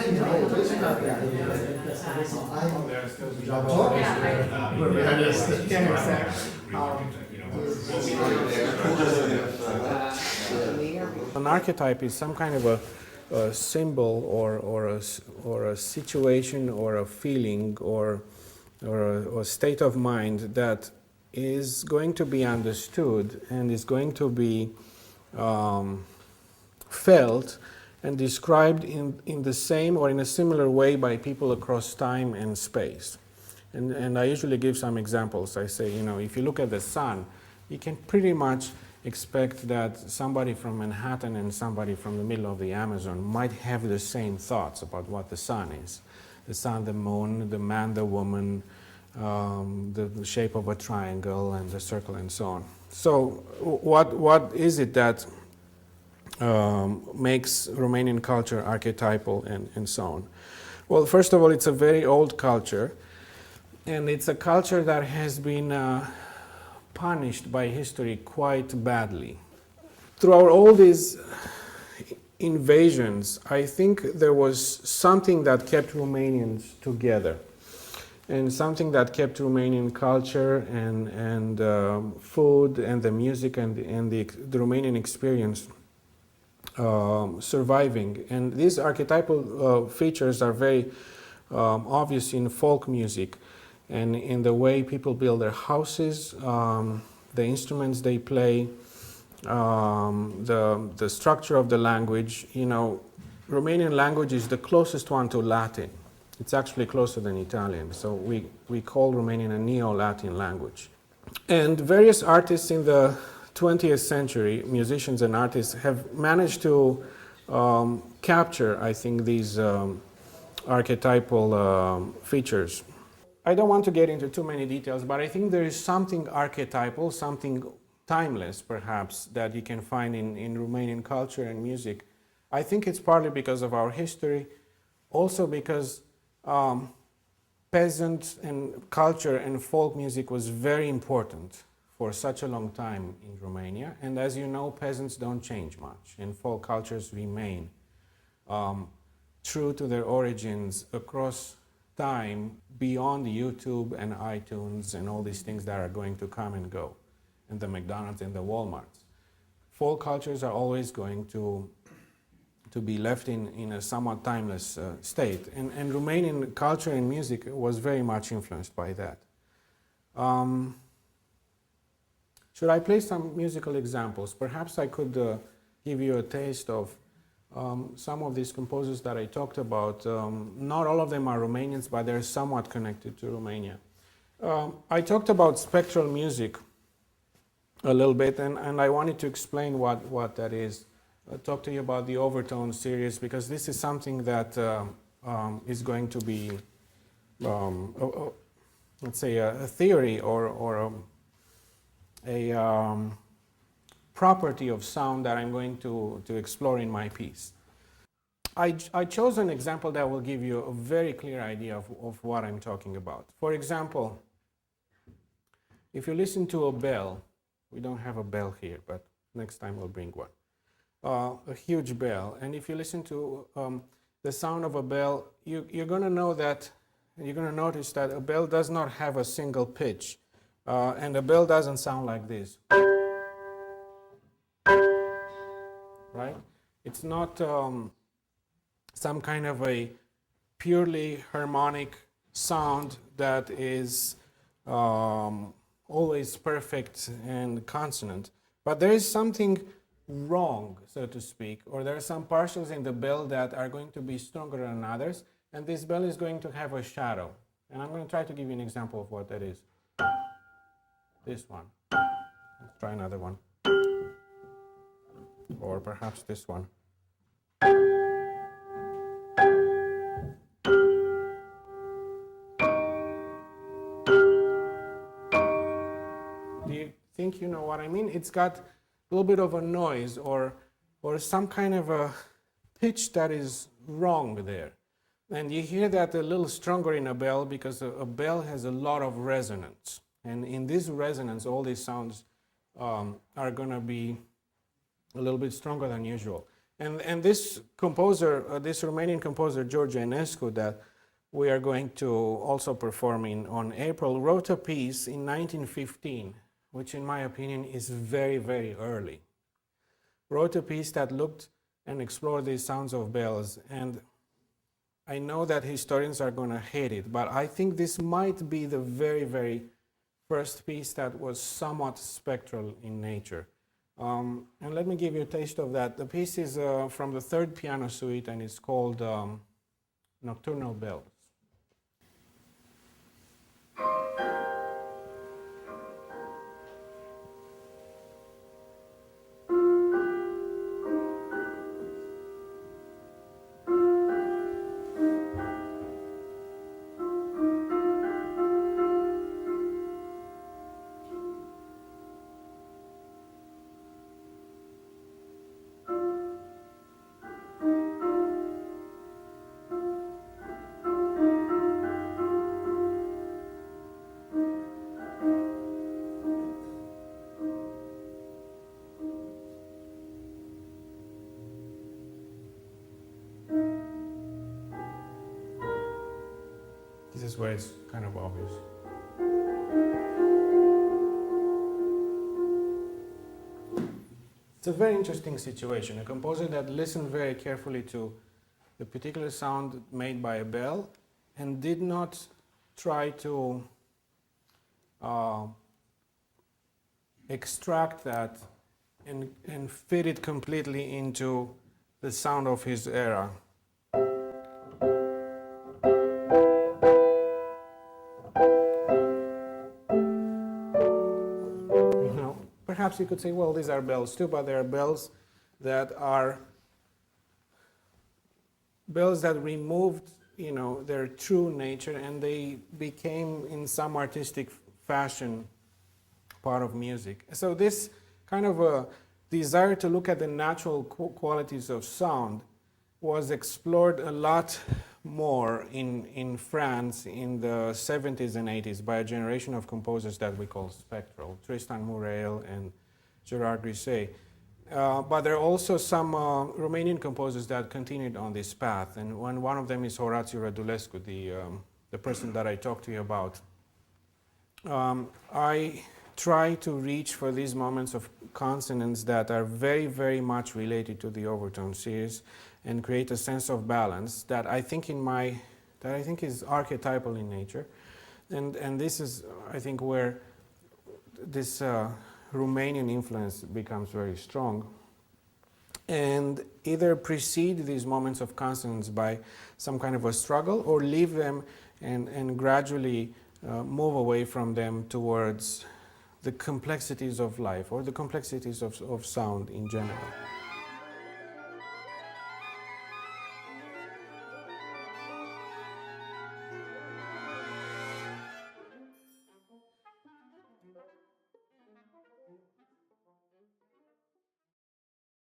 An archetype is some kind of a symbol or a situation or a feeling or a state of mind that is going to be understood and is going to be felt and described in the same or in a similar way by people across time and space. And I usually give some examples. I say, if you look at the sun, you can pretty much expect that somebody from Manhattan and somebody from the middle of the Amazon might have the same thoughts about what the sun is. The sun, the moon, the man, the woman, the shape of a triangle and the circle and so on. So what is it that makes Romanian culture archetypal and so on? Well, first of all, it's a very old culture, and it's a culture that has been punished by history quite badly. Throughout all these invasions, I think there was something that kept Romanians together, and something that kept Romanian culture and food and the music and the Romanian experience surviving. And these archetypal features are very obvious in folk music and in the way people build their houses, the instruments they play, the structure of the language. Romanian language is the closest one to Latin. It's actually closer than Italian, so we call Romanian a Neo-Latin language. And various artists in the 20th century, musicians and artists, have managed to capture, I think, these archetypal features. I don't want to get into too many details, but I think there is something archetypal, something timeless, perhaps, that you can find in Romanian culture and music. I think it's partly because of our history, also because peasant and culture and folk music was very important for such a long time in Romania. And as you know, peasants don't change much, and folk cultures remain true to their origins across time, beyond YouTube and iTunes and all these things that are going to come and go, and the McDonald's and the Walmarts. Folk cultures are always going to be left in a somewhat timeless state. And Romanian culture and music was very much influenced by that. Should I play some musical examples? Perhaps I could give you a taste of some of these composers that I talked about. Not all of them are Romanians, but they're somewhat connected to Romania. I talked about spectral music a little bit, and I wanted to explain what that is. I'll talk to you about the overtone series, because this is something that is going to be, let's say, a theory or a property of sound that I'm going to explore in my piece. I chose an example that will give you a very clear idea of what I'm talking about. For example, if you listen to a bell, we don't have a bell here, but next time we'll bring one. A huge bell, and if you listen to the sound of a bell, you're going to know that, you're going to notice that a bell does not have a single pitch, and a bell doesn't sound like this, right? It's not some kind of a purely harmonic sound that is always perfect and consonant, but there is something wrong, so to speak, or there are some partials in the bell that are going to be stronger than others, and this bell is going to have a shadow. And I'm going to try to give you an example of what that is. This one. Let's try another one. Or perhaps this one. Do you think you know what I mean? It's got a little bit of a noise or some kind of a pitch that is wrong there. And you hear that a little stronger in a bell because a bell has a lot of resonance. And in this resonance, all these sounds are going to be a little bit stronger than usual. And this composer, this Romanian composer, George Enescu, that we are going to also perform on April, wrote a piece in 1915, which in my opinion is very, very early. Wrote a piece that looked and explored these sounds of bells. And I know that historians are going to hate it, but I think this might be the very, very first piece that was somewhat spectral in nature. And let me give you a taste of that. The piece is from the third piano suite, and it's called Nocturnal Bells. This is where it's kind of obvious. It's a very interesting situation. A composer that listened very carefully to the particular sound made by a bell and did not try to extract that and fit it completely into the sound of his era. Perhaps you could say, well, these are bells too, but they are bells that removed, their true nature, and they became, in some artistic fashion, part of music. So this kind of a desire to look at the natural qualities of sound was explored a lot more in France in the 70s and 80s by a generation of composers that we call spectral, Tristan Murail and Gerard Grisey. But there are also some Romanian composers that continued on this path, and one of them is Horatiu Rădulescu, the person that I talked to you about. I try to reach for these moments of consonance that are very, very much related to the overtone series, and create a sense of balance that I think is archetypal in nature, and this is, I think, where this Romanian influence becomes very strong, and either precede these moments of consonance by some kind of a struggle, or leave them and gradually move away from them towards the complexities of life or the complexities of sound in general.